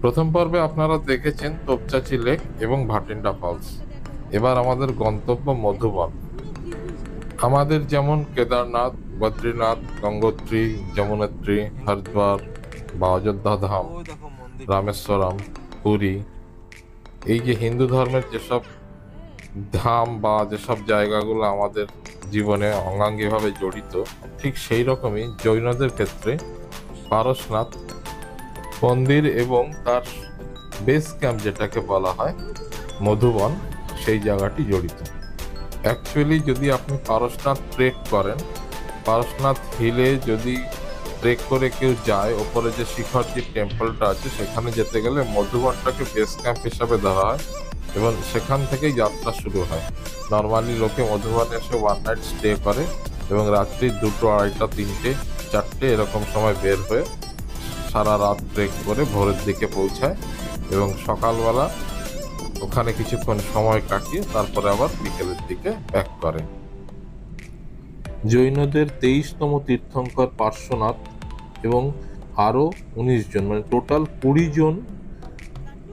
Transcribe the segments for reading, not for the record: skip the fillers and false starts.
প্রথম পর্বে আপনারা দেখেছেন তোপচাঁচি লেক এবং ভাটিন্ডা ফলস। এবার আমাদের গন্তব্য মধুবন। আমাদের যেমন কেদারনাথ, বদ্রীনাথ, গঙ্গোত্রী, যমুনোত্রী, হরিদ্বার বা অযোধ্যা ধাম, রামেশ্বরম, পুরী, এই যে হিন্দু ধর্মের যেসব ধাম বা যেসব জায়গাগুলো আমাদের জীবনে অঙ্গাঙ্গিভাবে জড়িত, ঠিক সেই রকমই জৈনদের ক্ষেত্রে পারশনাথ মন্দির এবং তার বেস ক্যাম্প যেটাকে বলা হয় মধুবন, সেই জায়গাটি জড়িত। অ্যাকচুয়ালি যদি আপনি পারশনাথ ট্রেক করেন, পারশনাথ হিলে যদি ট্রেক করে কেউ যায়, ওপরে যে শিখরজি টেম্পলটা আছে সেখানে যেতে গেলে মধুবনটাকে বেস ক্যাম্প হিসাবে ধরা হয় এবং সেখান থেকেই যাত্রা শুরু হয়। নর্মালি লোকে মধুবনে এসে ওয়ান নাইট স্টে করে এবং রাত্রি 2টো, 2:30, 3টে, 4টে এরকম সময় বের হয়ে সারা রাত ট্রেক করে ভোরের দিকে পৌঁছায় এবং সকালবেলা ওখানে কিছুক্ষণ সময় কাটিয়ে তারপরে আবার বিকেলের দিকে ব্যাক করে। জৈনদের 23তম তীর্থঙ্কর পার্শ্বনাথ এবং আরও 19 জন, মানে টোটাল 20 জন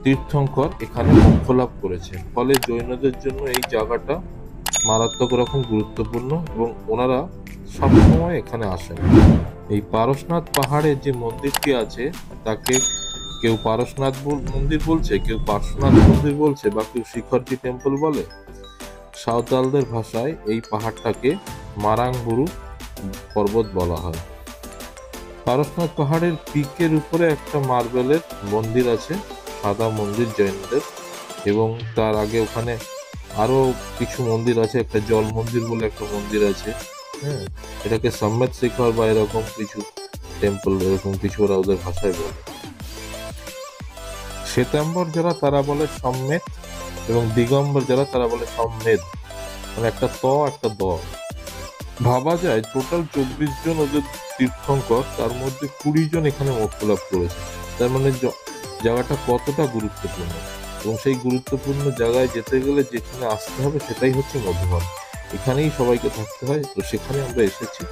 তীর্থঙ্কর এখানে মোক্ষ লাভ করেছে। ফলে জৈনদের জন্য এই জায়গাটা মারাত্মক রকম গুরুত্বপূর্ণ এবং ওনারা সবসময় এখানে আসেন। এই পারশনাথ পাহাড়ে যে মন্দিরটি আছে তাকে কেউ পারশনাথ মন্দির বলছে, কেউ পার্শ্বনাথ মন্দির বলছে, বা কেউ শিখরজি টেম্পল বলে। সাঁওতালদের ভাষায় এই পাহাড়টাকে মারাংবুরু পর্বত বলা হয়। পারশনাথ পাহাড়ের পিকের উপরে একটা মার্বেলের মন্দির আছে, সাদা মন্দির জৈনদের, এবং তার আগে ওখানে আরো কিছু মন্দির আছে। একটা জল মন্দির বলে একটা মন্দির আছে, হ্যাঁ, এটাকে সম্মেদ শিখর বা এরকম কিছু টেম্পল, এরকম কিছু ওরা ওদের ভাষায় বলে। শ্বেতাম্বর যারা তারা বলে সম্মেদ, এবং দিগম্বর যারা তারা বলে সম্মেদ, মানে একটা ত একটা দ। ভাবা যায় টোটাল 24 জন ওদের তীর্থঙ্কর, তার মধ্যে 20 জন এখানে মোক্ষ লাভ করেছে। তার মানে জায়গাটা কতটা গুরুত্বপূর্ণ, এবং সেই গুরুত্বপূর্ণ জায়গায় যেতে গেলে যেখানে আসতে হবে সেটাই হচ্ছে মধুবন। এখানেই সবাইকে থাকতে হয়, তো সেখানে আমরা এসেছি।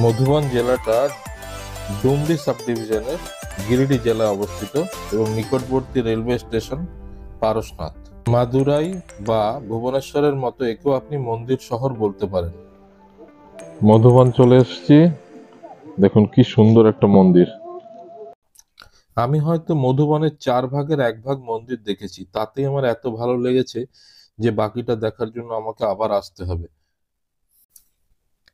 মধুবন জেলাটা ডুমরি সাব ডিভিশনের গিরিডি জেলায় অবস্থিত এবং নিকটবর্তী রেলওয়ে স্টেশন পারশনাথ। মাদুরাই বা ভুবনেশ্বরের মতো একেও আপনি মন্দির শহর বলতে পারেন। মধুবন চলে এসেছি, দেখুন কি সুন্দর একটা মন্দির। আমি হয়তো মধুবনের 4 ভাগের 1 ভাগ মন্দির দেখেছি, তাতেই আমার এত ভালো লেগেছে যে বাকিটা দেখার জন্য আমাকে আবার আসতে হবে।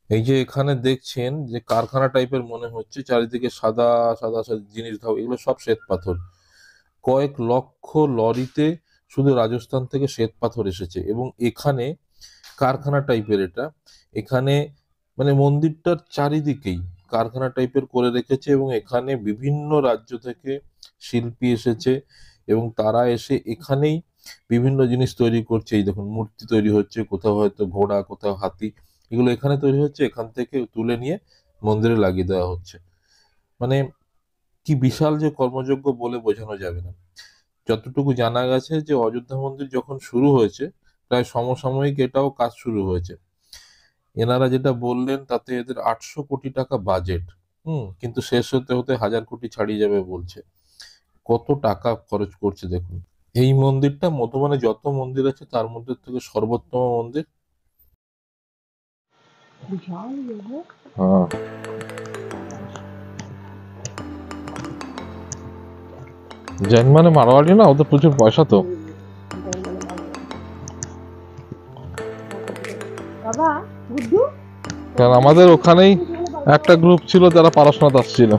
এই যে এখানে দেখছেন যে কারখানা টাইপের মনে হচ্ছে, চারিদিকে সাদা সাদা সাদা জিনিস, এগুলো সব শ্বেত পাথর। কয়েক লক্ষ লরিতে শুধু রাজস্থান থেকে শ্বেত পাথর এসেছে এবং এখানে কারখানা টাইপের এটা, এখানে মানে মন্দিরটার চারিদিকেই কারখানা টাইপের করে রেখেছে এবং এখানে বিভিন্ন রাজ্য থেকে শিল্পী এসেছে এবং তারা এসে এখানেই বিভিন্ন জিনিস তৈরি করছে। এই দেখুন মূর্তি তৈরি হচ্ছে, কোথাও হয়তো ঘোড়া, কোথাও হাতি, এগুলো এখানে তৈরি হচ্ছে, এখান থেকে তুলে নিয়ে মন্দিরে লাগিয়ে দেওয়া হচ্ছে। মানে কি বিশাল যে কর্মযজ্ঞ বলে বোঝানো যাবে না। যতটুকু জানা গেছে যে অযোধ্যা মন্দির যখন শুরু হয়েছে প্রায় সমসাময়িক এটাও কাজ শুরু হয়েছে। এনারা যেটা বললেন তাতে এদের 800 কোটি টাকা বাজেট, কিন্তু শেষ হতে হতে 1000 কোটি ছাড়িয়ে যাবে বলছে। কত টাকা খরচ করছে দেখুন। এই মন্দিরটা মধুবনে যত মন্দির আছে তার মধ্যে থেকে সর্বোত্তম মন্দির। হ্যাঁ, জৈন মানে মারোয়াড়ি না, ওদের প্রচুর পয়সা তো। কারণ আমাদের ওখানেই একটা গ্রুপ ছিল যারা পারশনাথ আসছিল।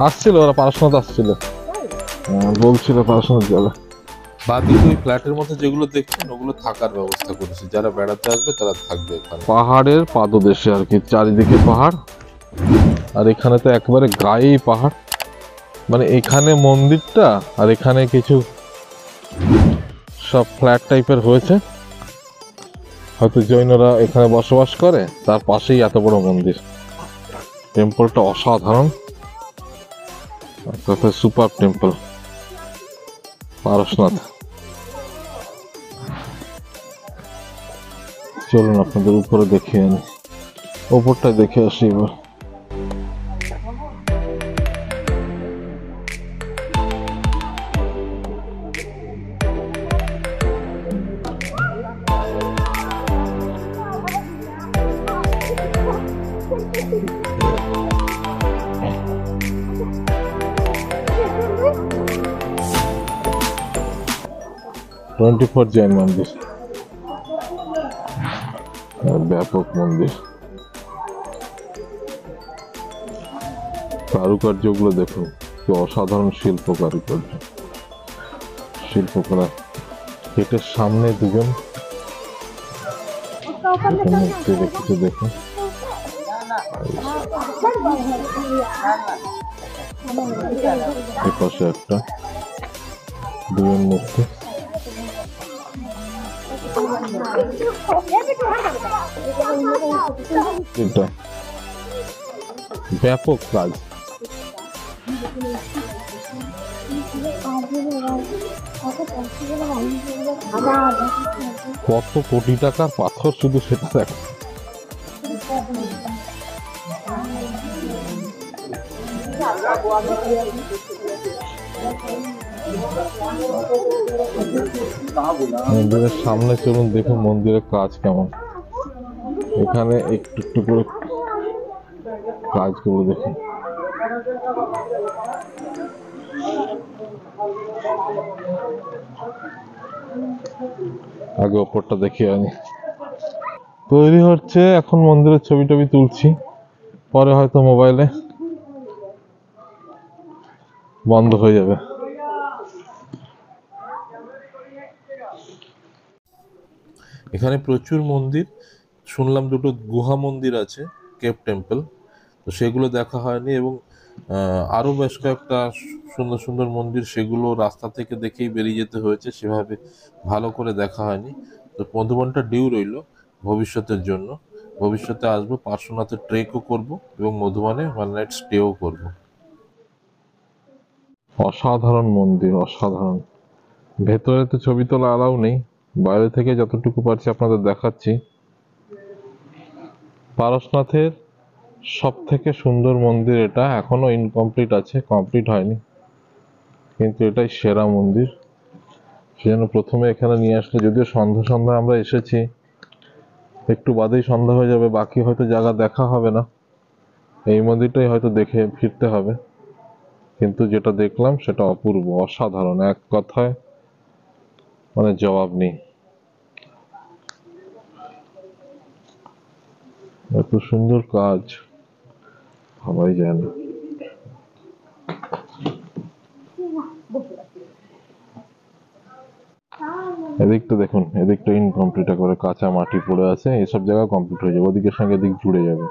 আসছিল ওরা পারশনাথ আসছিল, বলছিল পারশনাথ যাবে। বাদিকে ওই ফ্ল্যাটের মধ্যে যেগুলো দেখছেন ওগুলো থাকার ব্যবস্থা করেছে, যারা বেড়াতে আসবে তারা থাকবে এখানে। পাহাড়ের পাদদেশে আর কি, চারিদিকে পাহাড়, আর এখানে তো একেবারে গায়েই পাহাড়। মানে এখানে মন্দিরটা আর এখানে কিছু সব ফ্ল্যাট টাইপের হয়েছে, হয়তো জৈনরা এখানে বসবাস করে, তার পাশেই এত বড় মন্দির। টেম্পলটা অসাধারণ, সুপার টেম্পল পারশনাথ। চলুন আপনাদের উপরে দেখিয়ে আনি, ওপরটা দেখে আসি এবার। 24 जैन मंदिर, ব্যাপক মন্দির। কারুকার্যগুলো দেখুন, কি অসাধারণ শিল্প কারুকার্য, শিল্পকলা। গেটের সামনে দুজন মূর্তি রেখেছে দেখুন। এপাশে একটা দুজন মূর্তি। এটা ব্যাপক কাজ, কত কোটি টাকার পাথর শুধু সেটা দেখ। মন্দিরের সামনে চলুন, দেখুন মন্দিরের কাজ কেমন। এখানে একটু একটু করে কাজগুলো দেখুন। আগে ওপরটা দেখিয়ে আনি। তৈরি হচ্ছে, এখন মন্দিরের ছবি টবি তুলছি, পরে হয়তো মোবাইলে বন্ধ হয়ে যাবে। এখানে প্রচুর মন্দির, শুনলাম দুটো গুহা মন্দির আছে, কেভ টেম্পল, তো সেগুলো দেখা হয়নি, এবং আরও বেশ কয়েকটা সুন্দর সুন্দর মন্দির, সেগুলো রাস্তা থেকে দেখেই বেরিয়ে যেতে হয়েছে, সেভাবে ভালো করে দেখা হয়নি। তো মধুবনটা ডিউ রইল ভবিষ্যতের জন্য, ভবিষ্যতে আসবো, পার্শ্বনাথে ট্রেকও করব এবং মধুবনে 1 নাইট স্টেও করব। অসাধারণ মন্দির, অসাধারণ। ভেতরে তো ছবি তোলা অ্যালাউ নেই, বাইরে থেকে যতটুকু পারছি আপনাদের দেখাচ্ছি। পারশনাথের সব থেকে সুন্দর মন্দির এটা, এখনো ইনকমপ্লিট আছে, কমপ্লিট হয়নি, কিন্তু এটাই সেরা মন্দির। সেজন্য প্রথমে এখানে নিয়ে আসলে, যদিও সন্ধ্যা আমরা এসেছি, একটু বাদেই সন্ধ্যা হয়ে যাবে, বাকি হয়তো জায়গা দেখা হবে না, এই মন্দিরটাই হয়তো দেখে ফিরতে হবে। কিন্তু যেটা দেখলাম সেটা অপূর্ব, অসাধারণ, এক কথায় মানে জবাব নেই। এত সুন্দর কাজ ভাবাই যায় না। এদিকটা দেখুন, এদিকটা ইনকমপ্লিট করে কাঁচা মাটি পড়ে আছে, এসব জায়গা কমপ্লিট হয়ে যাবে, ওদিকের সঙ্গে এদিক জুড়ে যাবে।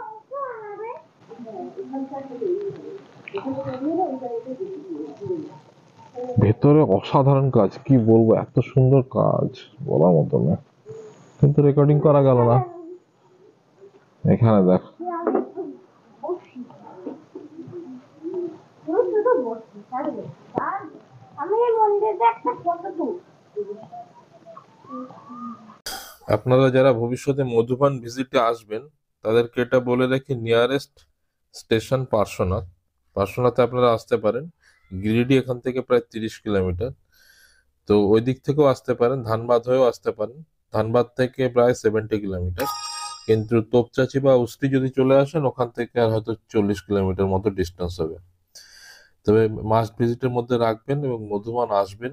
ভেতরে অসাধারণ কাজ, কি বলবো, এত সুন্দর কাজ বলার মতো না, কিন্তু রেকর্ডিং করা গেল না। এখানে দেখ, আপনারা যারা ভবিষ্যতে মধুবন ভিজিটে আসবেন তাদেরকে এটা বলে রাখি, নিয়ারেস্ট স্টেশন পার্শ্বনাথ। পার্শ্বনাথে আপনারা আসতে পারেন, গিরিডি এখান থেকে প্রায় 30 কিলোমিটার, তো ওই দিক থেকেও আসতে পারেন, ধানবাদ হয়েও আসতে পারেন, ধানবাদ থেকে প্রায় 70 কিলোমিটার, কিন্তু তোপচাচি বা উস্তি যদি চলে আসেন ওখান থেকে আর হয়তো 40 কিলোমিটার মতো ডিস্টেন্স হবে। তবে মাস্ট ভিজিটের মধ্যে রাখবেন এবং মধুবন আসবেন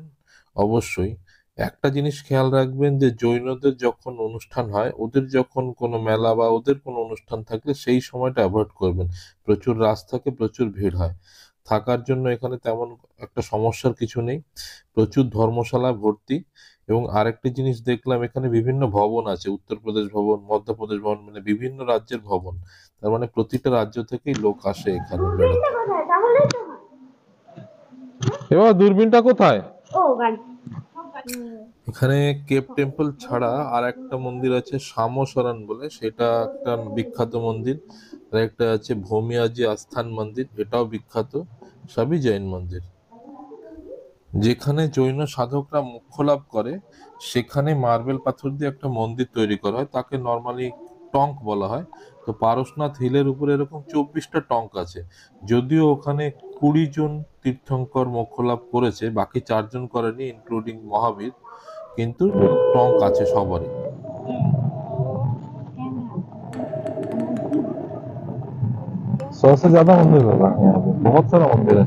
অবশ্যই। একটা জিনিস খেয়াল রাখবেন যে জৈনদের যখন অনুষ্ঠান হয়, ওদের যখন কোনো মেলা বা ওদের কোনো অনুষ্ঠান থাকলে সেই সময়টা অ্যাভয়েড করবেন, প্রচুর রাশ থাকে, প্রচুর ভিড় হয়। থাকার জন্য এখানে তেমন একটা সমস্যার কিছু নেই, প্রচুর ধর্মশালা ভর্তি। এবং আরেকটি জিনিস দেখলাম, এখানে বিভিন্ন ভবন আছে, উত্তরপ্রদেশ ভবন, মধ্যপ্রদেশ ভবন, মানে বিভিন্ন রাজ্যের ভবন, তার মানে প্রতিটা রাজ্য থেকেই লোক আসে এখানে বেড়াতে। এবার দূরবীনটা কোথায়? এখানে কেভ টেম্পল ছাড়া আর একটা মন্দির আছে শামসরান বলে, সেটা একটা বিখ্যাত মন্দির। আর একটা আছে ভৌমিয়াজি আস্থান মন্দির, এটাও বিখ্যাত, সবই জৈন মন্দির। যেখানে জৈন সাধকরা মোক্ষ লাভ করে সেখানে মার্বেল পাথর দিয়ে একটা মন্দির তৈরি করা হয়, তাকে নর্মালি টঙ্ক বলা হয়। তো পারশনাথ হিলের উপরে এরকম 24টা টঙ্ক আছে, যদিও ওখানে 20 জন তীর্থঙ্কর মোক্ষ লাভ করেছে, বাকি 4 জন করেনি, ইনক্লুডিং মহাবীর, কিন্তু টঙ্ক আছে সবারই। सबसे ज्यादा मंदिर होगा यहाँ पे, बहुत सारा मंदिर है।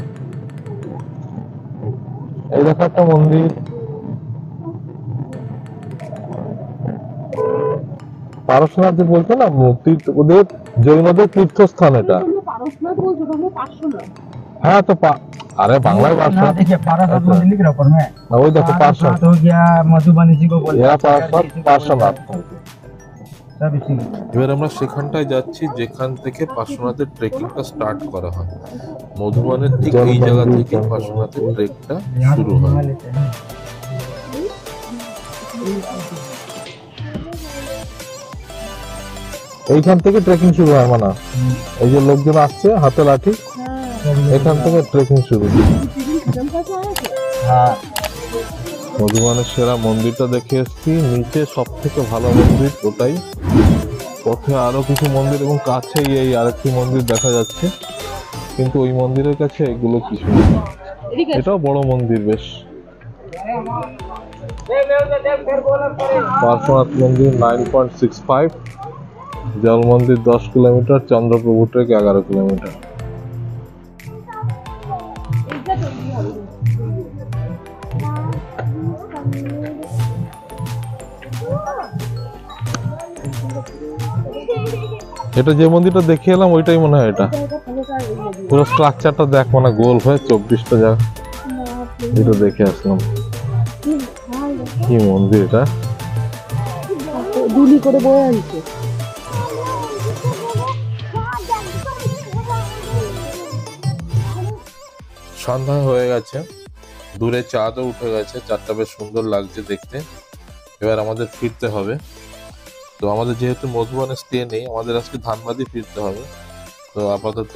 এই দেখো একটা মন্দির, পারশনাথ যে বলছো না, ওদের জৈনদের তীর্থস্থান এটা। पारसनाथ बोल रहा हूँ 500 ना। হ্যাঁ তো अरे बांग्ला ना पार्श्वनाथ देखिए पारासात मंदिर लिख रहा ऊपर में। वही देखो पारासात पार्श्वनाथ, हो गया, मधुबनी जी को बोलते এরা हैं, পারশনাথ इसी को পার্শ্বনাথ। बोलते हैं। सब इसी में। এবার আমরা সেখানটায় যাচ্ছি যেখান থেকে পার্শ্বনাথের ট্রেকিংটা স্টার্ট করা হয়। মধুবনের ঠিক এই জায়গা থেকে পার্শ্বনাথের ট্রেকটা यहाँ শুরু से হয়। घुमा लेते हैं। এইখান থেকে ট্রেকিং শুরু হয়, মানে এই যে লোকজন আসছে হাতে লাঠি, এখান থেকে ট্রেকিং শুরু। हाँ মধুবনের সেরা মন্দিরটা দেখে এসেছি, নিচে সব থেকে ভালো মন্দির ওটাই। পথে আরো কিছু মন্দির এবং কাছেই এই আরেকটি মন্দির দেখা যাচ্ছে, কিন্তু ওই মন্দিরের কাছে এগুলো কিছু নেই। এটাও বড় মন্দির বেশ। পার্শ্বনাথ মন্দির 9.65, জল মন্দির 10 কিলোমিটার, চন্দ্রপ্রভু ট্রেক 11 কিলোমিটার। এটা যে মন্দিরটা দেখে এলাম ওইটাই মনে হয় এটা। পুরো স্ট্রাকচারটা দেখ, মানে গোল হয়ে 24টা জায়গা। এটা দেখে আসলাম, কি মন্দির এটা। দুলি করে বয়ে আনছে। সন্ধ্যা হয়ে গেছে, দূরে চাঁদও উঠে গেছে, চাঁদটা বেশ সুন্দর লাগছে দেখতে। এবার আমাদের ফিরতে হবে। তো আমাদের যেহেতু মধুবনে স্টে নেই, আমাদের আজকে ধানবাদই ফিরতে হবে। তো আপাতত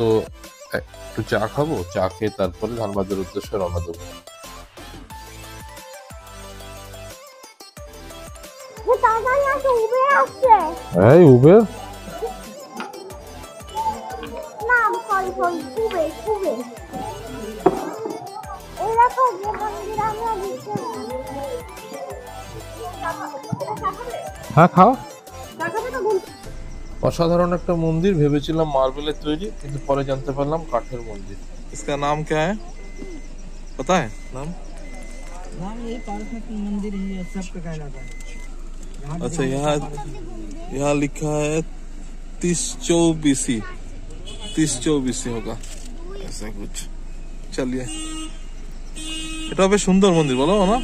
একটু চা খাবো, চা খেয়ে তারপরে ধানবাদের উদ্দেশ্যে রওনা দেবো। এই উবের হ্যাঁ খাও। অসাধারণ একটা মন্দির, ভেবেছিলাম মার্বেলের তৈরি, কিন্তু পরে জানতে পারলাম কাঠের মন্দির। इसका नाम क्या है पता है? नाम यही पारसनाथ मंदिर ही है, सब का कहलाता है। अच्छा, यहाँ लिखा है 3024 होगा ऐसा कुछ। चलिए, এটা বেশ সুন্দর মন্দির, বলো না?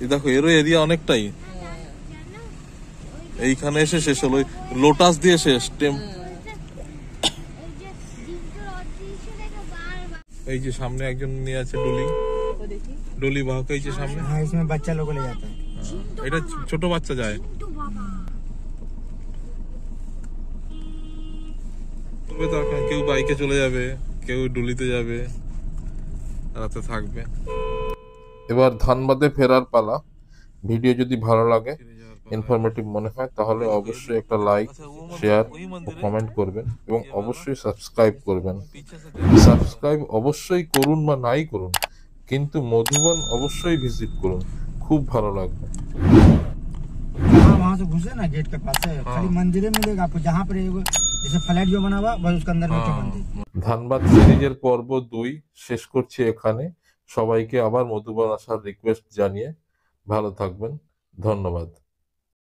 এই দেখো, এরও এরিয়া অনেকটাই। এইখানে এসে শেষ হলো, লোটাস দিয়ে শেষ। এই যে সামনে একজন নিয়ে আছে ডলি, ডলি বাহক, এই যে সামনে। हाँ इसमें बच्चा लोग को ले जाता है। এটা ছোট বাচ্চা যায়। কেউ বাইকে চলে যাবে, কেউ ডুলিতে যাবে, রাতে থাকবে। এবার ধানবাদে ফেরার পালা। ভিডিও যদি ভালো লাগে, ইনফরমেটিভ মনে হয়, তাহলে অবশ্যই একটা লাইক, শেয়ার ও কমেন্ট করবেন এবং অবশ্যই সাবস্ক্রাইব করবেন। সাবস্ক্রাইব অবশ্যই করুন বা নাই করুন, কিন্তু মধুবন অবশ্যই ভিজিট করুন, খুব ভালো লাগবে। वहाँ से घुसे ना गेट के पास से, खाली मंदिर मिलेगा आपको, जहाँ पर जैसे फ्लैट जो बना हुआ बस उसके अंदर में मंदिर। ধানবাদ সিরিজের পর্ব 2 শেষ করছি এখানে। সবাইকে আবার মধুবন আসার রিকোয়েস্ট জানিয়ে ভালো থাকবেন। ধন্যবাদ।